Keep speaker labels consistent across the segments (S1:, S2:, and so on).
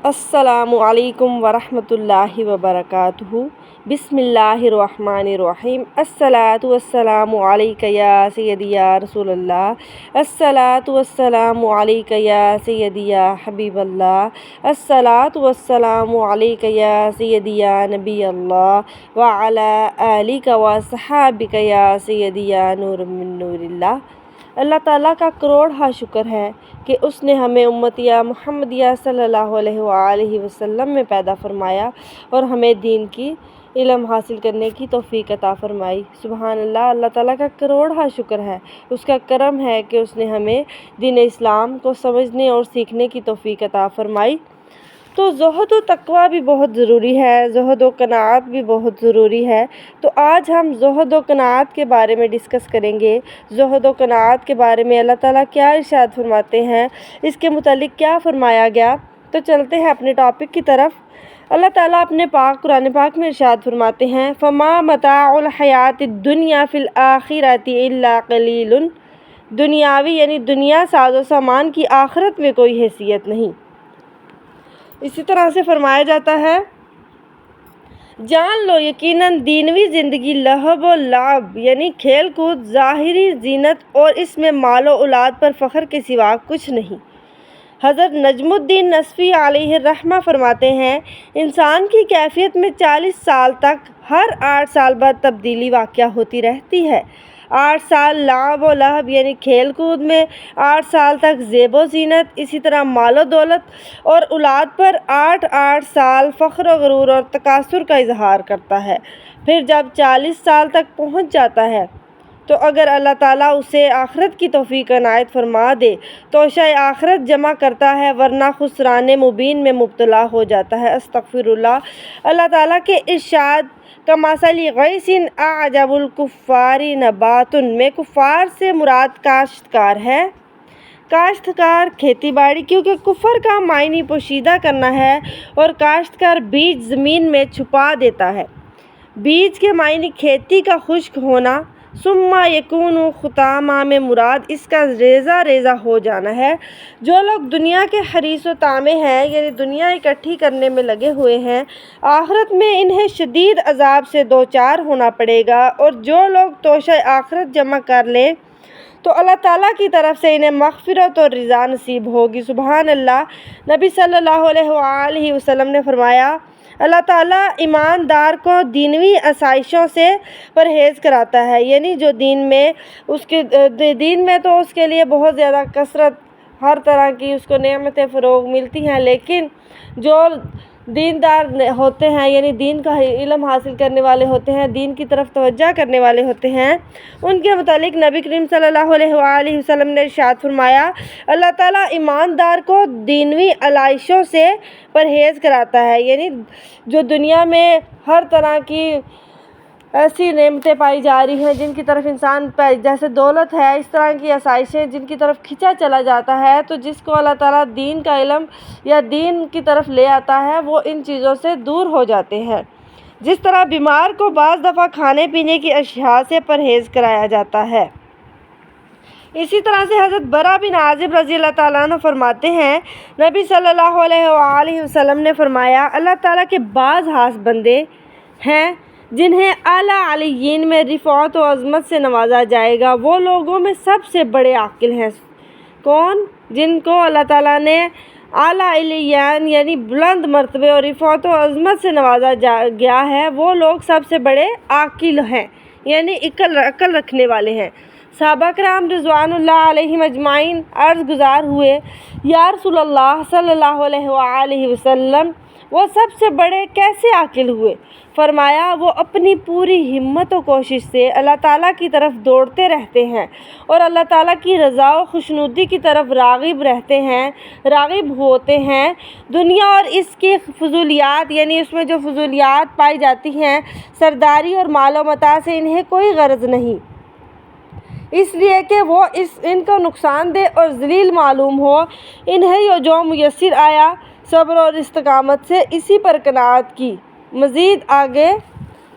S1: السلام علیکم ورحمۃ اللہ وبرکاتہ۔ بسم اللہ الرحمن الرحیم۔ الصلاۃ والسلام علیک یا سیدی یا رسول اللہ، الصلاۃ والسلام علیک یا سیدی یا حبیب اللہ، الصلاۃ والسلام علیک یا سیدی یا نبی اللہ وعلی آلک وصحابک یا سیدی یا نور من نور اللہ۔ اللہ تعالیٰ کا کروڑ شکر ہے کہ اس نے ہمیں امتیہ محمدیہ صلی اللہ علیہ وآلہ وسلم میں پیدا فرمایا اور ہمیں دین کی علم حاصل کرنے کی توفیق عطا فرمائی۔ سبحان اللہ، اللہ تعالیٰ کا کروڑ شکر ہے، اس کا کرم ہے کہ اس نے ہمیں دین اسلام کو سمجھنے اور سیکھنے کی توفیق عطا فرمائی۔ تو زہد و تقویٰ بھی بہت ضروری ہے، زہد و قناعت بھی بہت ضروری ہے۔ تو آج ہم زہد و قناعت کے بارے میں ڈسکس کریں گے۔ زہد و قناعت کے بارے میں اللہ تعالیٰ کیا ارشاد فرماتے ہیں، اس کے متعلق کیا فرمایا گیا۔ تو چلتے ہیں اپنے ٹاپک کی طرف۔ اللہ تعالیٰ اپنے قرآن پاک میں ارشاد فرماتے ہیں، فَمَا مَتَاعُ الْحَيَاةِ الدُّنْيَا فِي الْآخِرَةِ إِلَّا قَلِيلٌ۔ دنیاوی یعنی دنیا ساز و سامان کی آخرت میں کوئی حیثیت نہیں۔ اسی طرح سے فرمایا جاتا ہے، جان لو یقیناً دینوی زندگی لہو و لعب یعنی کھیل کود، ظاہری زینت اور اس میں مال و اولاد پر فخر کے سوا کچھ نہیں۔ حضرت نجم الدین نصفی علیہ الرحمہ فرماتے ہیں، انسان کی کیفیت میں 40 سال تک ہر 8 سال بعد تبدیلی واقع ہوتی رہتی ہے۔ 8 سال لعب و لہب یعنی کھیل کود میں، 8 سال تک زیب و زینت، اسی طرح مال و دولت اور اولاد پر 8 سال فخر و غرور اور تکاثر کا اظہار کرتا ہے۔ پھر جب 40 سال تک پہنچ جاتا ہے تو اگر اللہ تعالیٰ اسے آخرت کی توفیق عنایت فرما دے تو شاید آخرت جمع کرتا ہے، ورنہ خسران مبین میں مبتلا ہو جاتا ہے۔ استغفر اللہ۔ اللہ تعالیٰ کے ارشاد کمثل غیث اعجب الکفار نبات میں کفار سے مراد کاشتکار ہے۔ کاشتکار کھیتی باڑی، کیونکہ کفر کا معنی پوشیدہ کرنا ہے اور کاشتکار بیج زمین میں چھپا دیتا ہے۔ بیج کے معنی کھیتی کا خشک ہونا، ثم یکون حطاما میں مراد اس کا ریزہ ریزہ ہو جانا ہے۔ جو لوگ دنیا کے حریص و طامع ہیں یعنی دنیا اکٹھی کرنے میں لگے ہوئے ہیں، آخرت میں انہیں شدید عذاب سے دوچار ہونا پڑے گا، اور جو لوگ توشہ آخرت جمع کر لیں تو اللہ تعالیٰ کی طرف سے انہیں مغفرت اور رضا نصیب ہوگی۔ سبحان اللہ۔ نبی صلی اللہ علیہ وآلہ وسلم نے فرمایا، اللہ تعالیٰ ایماندار کو دینوی آسائشوں سے پرہیز کراتا ہے، یعنی جو دین میں تو اس کے لیے بہت زیادہ کثرت ہر طرح کی اس کو نعمتیں فروغ ملتی ہیں، لیکن جو دیندار ہوتے ہیں یعنی دین کا علم حاصل کرنے والے ہوتے ہیں، دین کی طرف توجہ کرنے والے ہوتے ہیں، ان کے متعلق نبی کریم صلی اللہ علیہ وآلہ وسلم نے ارشاد فرمایا، اللہ تعالیٰ ایماندار کو دینوی علائشوں سے پرہیز کراتا ہے، یعنی جو دنیا میں ہر طرح کی ایسی نعمتیں پائی جا رہی ہیں جن کی طرف انسان جیسے دولت ہے، اس طرح کی آسائشیں جن کی طرف کھینچا چلا جاتا ہے، تو جس کو اللہ تعالیٰ دین کا علم یا دین کی طرف لے آتا ہے وہ ان چیزوں سے دور ہو جاتے ہیں۔ جس طرح بیمار کو بعض دفعہ کھانے پینے کی اشیاء سے پرہیز کرایا جاتا ہے، اسی طرح سے حضرت برا بن عازب رضی اللہ تعالیٰ عنہ فرماتے ہیں، نبی صلی اللہ علیہ وآلہ وسلم نے فرمایا، اللہ تعالیٰ کے بعض خاص بندے ہیں جنہیں اعلیٰ علیین میں رفعت و عظمت سے نوازا جائے گا۔ وہ لوگوں میں سب سے بڑے عاقل ہیں۔ کون؟ جن کو اللہ تعالیٰ نے اعلیٰ علیین یعنی بلند مرتبے اور رفعت و عظمت سے نوازا گیا ہے، وہ لوگ سب سے بڑے عاقل ہیں، یعنی عقل رکھنے والے ہیں۔ صحابہ کرام رضوان اللہ علیہم اجمعین عرض گزار ہوئے، یا رسول اللہ صلی اللہ علیہ وآلہ وسلم، وہ سب سے بڑے کیسے عاقل ہوئے؟ فرمایا، وہ اپنی پوری ہمت و کوشش سے اللہ تعالیٰ کی طرف دوڑتے رہتے ہیں اور اللہ تعالیٰ کی رضا و خوشنودی کی طرف راغب ہوتے ہیں۔ دنیا اور اس کی فضولیات یعنی اس میں جو فضولیات پائی جاتی ہیں، سرداری اور مال و متاع سے انہیں کوئی غرض نہیں، اس لیے کہ وہ ان کو نقصان دہ اور ذلیل معلوم ہو۔ انہیں جو میسر آیا صبر اور استقامت سے اسی پر قناعت کی، مزید آگے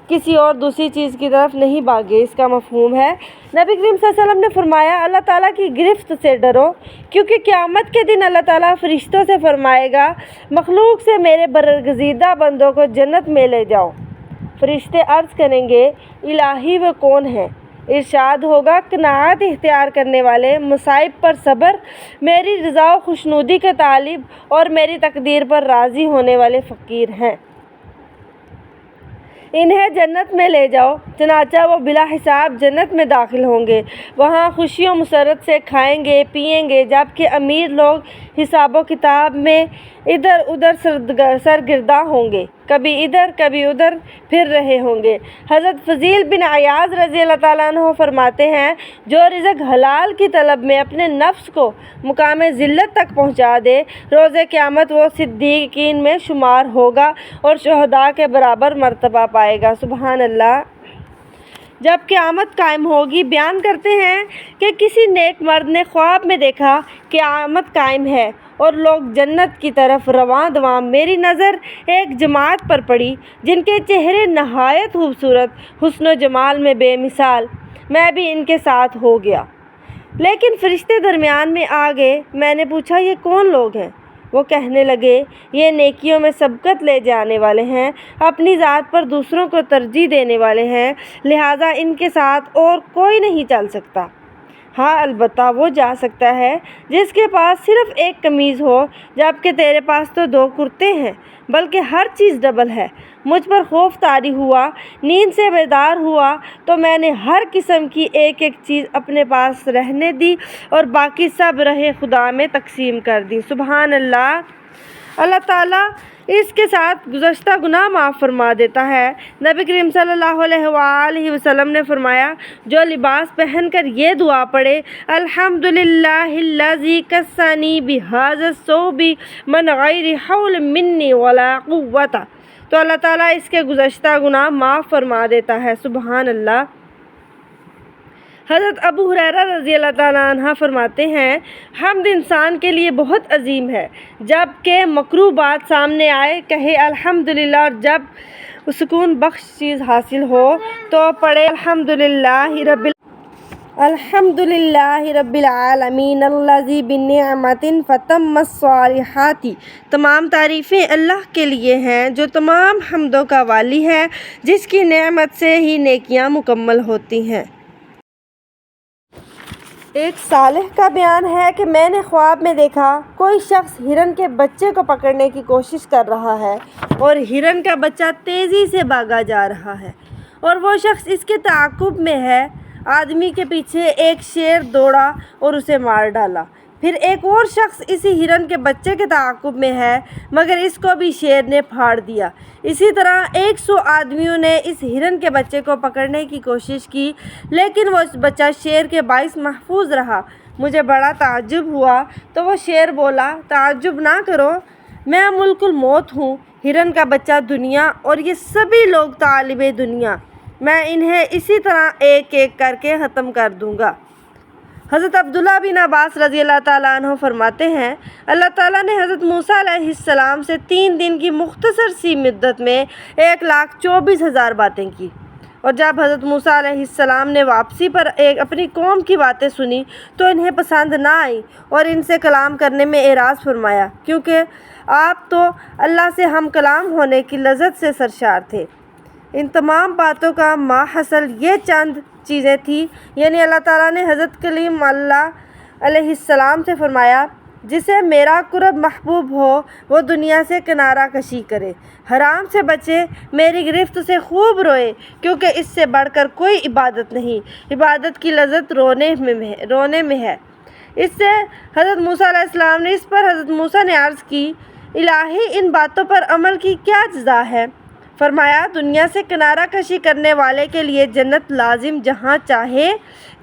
S1: کسی اور دوسری چیز کی طرف نہیں بھاگے۔ اس کا مفہوم ہے، نبی کریم صلی اللہ علیہ وسلم نے فرمایا، اللہ تعالیٰ کی گرفت سے ڈرو، کیونکہ قیامت کے دن اللہ تعالیٰ فرشتوں سے فرمائے گا، مخلوق سے میرے برگزیدہ بندوں کو جنت میں لے جاؤ۔ فرشتے عرض کریں گے، الہی وہ کون ہے؟ ارشاد ہوگا، قناعت اختیار کرنے والے، مصائب پر صبر، میری رضا و خوشنودی کے طالب اور میری تقدیر پر راضی ہونے والے فقیر ہیں، انہیں جنت میں لے جاؤ۔ چنانچہ وہ بلا حساب جنت میں داخل ہوں گے، وہاں خوشی و مسرت سے کھائیں گے پئیں گے، جبکہ امیر لوگ حساب و کتاب میں ادھر ادھر سرگرداں ہوں گے، کبھی ادھر کبھی ادھر پھر رہے ہوں گے۔ حضرت فضیل بن عیاض رضی اللہ تعالیٰ عنہ فرماتے ہیں، جو رزق حلال کی طلب میں اپنے نفس کو مقام ذلت تک پہنچا دے، روز قیامت وہ صدیقین میں شمار ہوگا اور شہداء کے برابر مرتبہ پائے گا۔ سبحان اللہ۔ جب قیامت قائم ہوگی، بیان کرتے ہیں کہ کسی نیک مرد نے خواب میں دیکھا قیامت قائم ہے اور لوگ جنت کی طرف رواں دواں۔ میری نظر ایک جماعت پر پڑی جن کے چہرے نہایت خوبصورت، حسن و جمال میں بے مثال۔ میں بھی ان کے ساتھ ہو گیا، لیکن فرشتے درمیان میں آ گئے۔ میں نے پوچھا، یہ کون لوگ ہیں؟ وہ کہنے لگے، یہ نیکیوں میں سبقت لے جانے والے ہیں، اپنی ذات پر دوسروں کو ترجیح دینے والے ہیں، لہٰذا ان کے ساتھ اور کوئی نہیں چل سکتا۔ ہاں، البتہ وہ جا سکتا ہے جس کے پاس صرف ایک قمیض ہو، جبکہ تیرے پاس تو 2 کرتے ہیں، بلکہ ہر چیز ڈبل ہے۔ مجھ پر خوف طاری ہوا، نیند سے بیدار ہوا تو میں نے ہر قسم کی ایک ایک چیز اپنے پاس رہنے دی اور باقی سب راہ خدا میں تقسیم کر دی۔ سبحان اللہ۔ اللہ تعالیٰ اس کے ساتھ گزشتہ گناہ معاف فرما دیتا ہے۔ نبی کریم صلی اللہ علیہ وآلہ وسلم نے فرمایا، جو لباس پہن کر یہ دعا پڑھے، الحمدللہ الذی کسانی بہذا الثوب من غیر حول منی ولا قوت، تو اللہ تعالیٰ اس کے گزشتہ گناہ معاف فرما دیتا ہے۔ سبحان اللہ۔ حضرت ابو ہریرہ رضی اللہ تعالیٰ عنہ فرماتے ہیں، حمد انسان کے لیے بہت عظیم ہے، جب کہ مکروہ بات سامنے آئے کہے الحمدللہ، اور جب سکون بخش چیز حاصل ہو تو پڑھے الحمدللہ رب العالمین الذی بنعمت فتم الصالحات۔ تمام تعریفیں اللہ کے لیے ہیں جو تمام حمدوں کا والی ہے، جس کی نعمت سے ہی نیکیاں مکمل ہوتی ہیں۔ ایک صالح کا بیان ہے کہ میں نے خواب میں دیکھا کوئی شخص ہرن کے بچے کو پکڑنے کی کوشش کر رہا ہے اور ہرن کا بچہ تیزی سے بھاگا جا رہا ہے اور وہ شخص اس کے تعاقب میں ہے۔ آدمی کے پیچھے ایک شیر دوڑا اور اسے مار ڈالا۔ پھر ایک اور شخص اسی ہرن کے بچے کے تعاقب میں ہے، مگر اس کو بھی شیر نے پھاڑ دیا۔ اسی طرح 100 آدمیوں نے اس ہرن کے بچے کو پکڑنے کی کوشش کی، لیکن وہ بچہ شیر کے باعث محفوظ رہا۔ مجھے بڑا تعجب ہوا تو وہ شیر بولا، تعجب نہ کرو، میں ملک الموت ہوں، ہرن کا بچہ دنیا اور یہ سبھی لوگ طالب دنیا، میں انہیں اسی طرح ایک ایک کر کے ختم کر دوں گا۔ حضرت عبداللہ بن عباس رضی اللہ تعالیٰ عنہ فرماتے ہیں، اللہ تعالیٰ نے حضرت موسیٰ علیہ السلام سے 3 دن کی مختصر سی مدت میں 1,24,000 باتیں کی، اور جب حضرت موسیٰ علیہ السلام نے واپسی پر اپنی قوم کی باتیں سنی تو انہیں پسند نہ آئی اور ان سے کلام کرنے میں اعراض فرمایا، کیونکہ آپ تو اللہ سے ہم کلام ہونے کی لذت سے سرشار تھے۔ ان تمام باتوں کا ماحصل یہ چند چیزیں تھیں، یعنی اللہ تعالیٰ نے حضرت کلیم اللہ علیہ السلام سے فرمایا، جسے میرا قرب محبوب ہو وہ دنیا سے کنارہ کشی کرے، حرام سے بچے، میری گرفت سے خوب روئے، کیونکہ اس سے بڑھ کر کوئی عبادت نہیں، عبادت کی لذت رونے میں ہے۔ اس سے حضرت موسیٰ علیہ السلام نے اس پر حضرت موسیٰ نے عرض کی، الہی ان باتوں پر عمل کی کیا جزا ہے؟ فرمایا، دنیا سے کنارہ کشی کرنے والے کے لیے جنت لازم، جہاں چاہے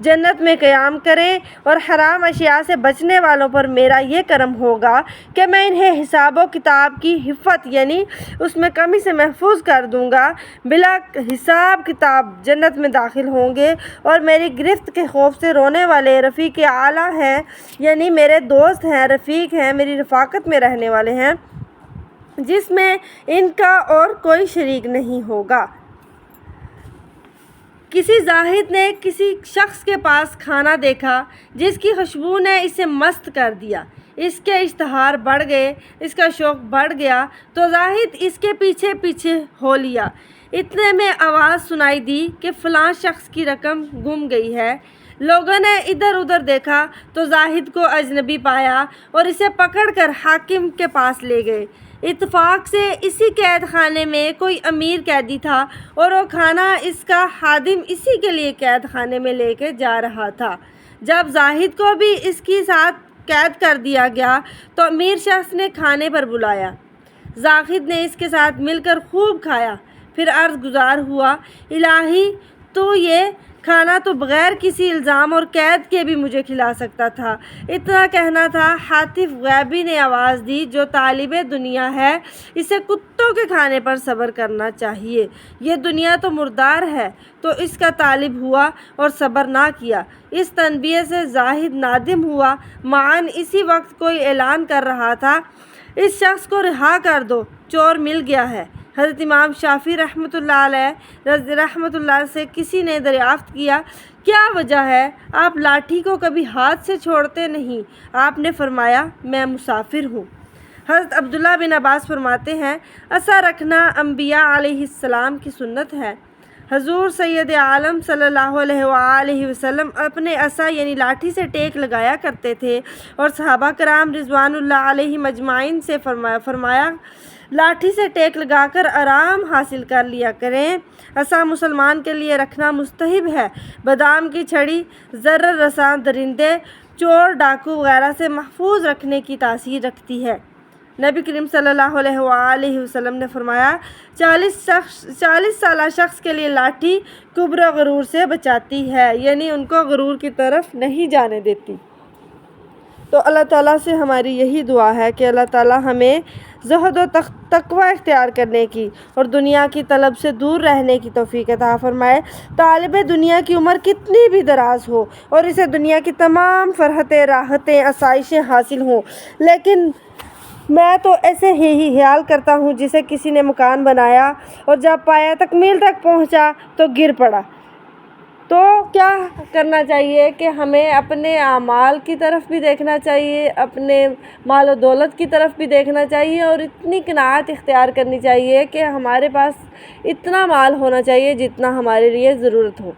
S1: جنت میں قیام کریں، اور حرام اشیاء سے بچنے والوں پر میرا یہ کرم ہوگا کہ میں انہیں حساب و کتاب کی حفت، یعنی اس میں کمی سے محفوظ کر دوں گا، بلا حساب کتاب جنت میں داخل ہوں گے، اور میری گرفت کے خوف سے رونے والے رفیق اعلیٰ ہیں، یعنی میرے دوست ہیں، رفیق ہیں، میری رفاقت میں رہنے والے ہیں، جس میں ان کا اور کوئی شریک نہیں ہوگا۔ کسی زاہد نے کسی شخص کے پاس کھانا دیکھا جس کی خوشبو نے اسے مست کر دیا، اس کے اشتہار بڑھ گئے، اس کا شوق بڑھ گیا تو زاہد اس کے پیچھے پیچھے ہو لیا۔ اتنے میں آواز سنائی دی کہ فلاں شخص کی رقم گم گئی ہے۔ لوگوں نے ادھر ادھر دیکھا تو زاہد کو اجنبی پایا اور اسے پکڑ کر حاکم کے پاس لے گئے۔ اتفاق سے اسی قید خانے میں کوئی امیر قیدی تھا اور وہ کھانا اس کا خادم اسی کے لیے قید خانے میں لے کے جا رہا تھا۔ جب زاہد کو بھی اس کے ساتھ قید کر دیا گیا تو امیر شخص نے کھانے پر بلایا۔ زاہد نے اس کے ساتھ مل کر خوب کھایا، پھر عرض گزار ہوا، الہی تو یہ کھانا تو بغیر کسی الزام اور قید کے بھی مجھے کھلا سکتا تھا۔ اتنا کہنا تھا، ہاتف غیبی نے آواز دی، جو طالب دنیا ہے اسے کتوں کے کھانے پر صبر کرنا چاہیے، یہ دنیا تو مردار ہے۔ تو اس کا طالب ہوا اور صبر نہ کیا۔ اس تنبیہ سے زاہد نادم ہوا۔ معاً اسی وقت کوئی اعلان کر رہا تھا، اس شخص کو رہا کر دو، چور مل گیا ہے۔ حضرت امام شافعی رحمۃ اللہ سے کسی نے دریافت کیا، کیا وجہ ہے آپ لاٹھی کو کبھی ہاتھ سے چھوڑتے نہیں؟ آپ نے فرمایا، میں مسافر ہوں۔ حضرت عبداللہ بن عباس فرماتے ہیں، عصا رکھنا انبیاء علیہ السلام کی سنت ہے۔ حضور سید عالم صلی اللہ علیہ وآلہ وسلم اپنے عصا یعنی لاٹھی سے ٹیک لگایا کرتے تھے اور صحابہ کرام رضوان اللہ علیہم اجمعین سے فرمایا لاٹھی سے ٹیک لگا کر آرام حاصل کر لیا کریں۔ عصا مسلمان کے لیے رکھنا مستحب ہے۔ بادام کی چھڑی ضرر رساں درندے، چور، ڈاکو وغیرہ سے محفوظ رکھنے کی تاثیر رکھتی ہے۔ نبی کریم صلی اللہ علیہ وآلہ وسلم نے فرمایا، 40 سالہ شخص کے لیے لاٹھی کبر و غرور سے بچاتی ہے، یعنی ان کو غرور کی طرف نہیں جانے دیتی۔ تو اللہ تعالیٰ سے ہماری یہی دعا ہے کہ اللہ تعالیٰ ہمیں زہد و تقوی اختیار کرنے کی اور دنیا کی طلب سے دور رہنے کی توفیق عطا فرمائے۔ طالب دنیا کی عمر کتنی بھی دراز ہو اور اسے دنیا کی تمام فرحتیں، راحتیں، آسائشیں حاصل ہوں، لیکن میں تو ایسے ہی خیال کرتا ہوں جسے کسی نے مکان بنایا اور جب پایا تکمیل تک پہنچا تو گر پڑا۔ تو کیا کرنا چاہیے کہ ہمیں اپنے اعمال کی طرف بھی دیکھنا چاہیے، اپنے مال و دولت کی طرف بھی دیکھنا چاہیے اور اتنی قناعت اختیار کرنی چاہیے کہ ہمارے پاس اتنا مال ہونا چاہیے جتنا ہمارے لیے ضرورت ہو۔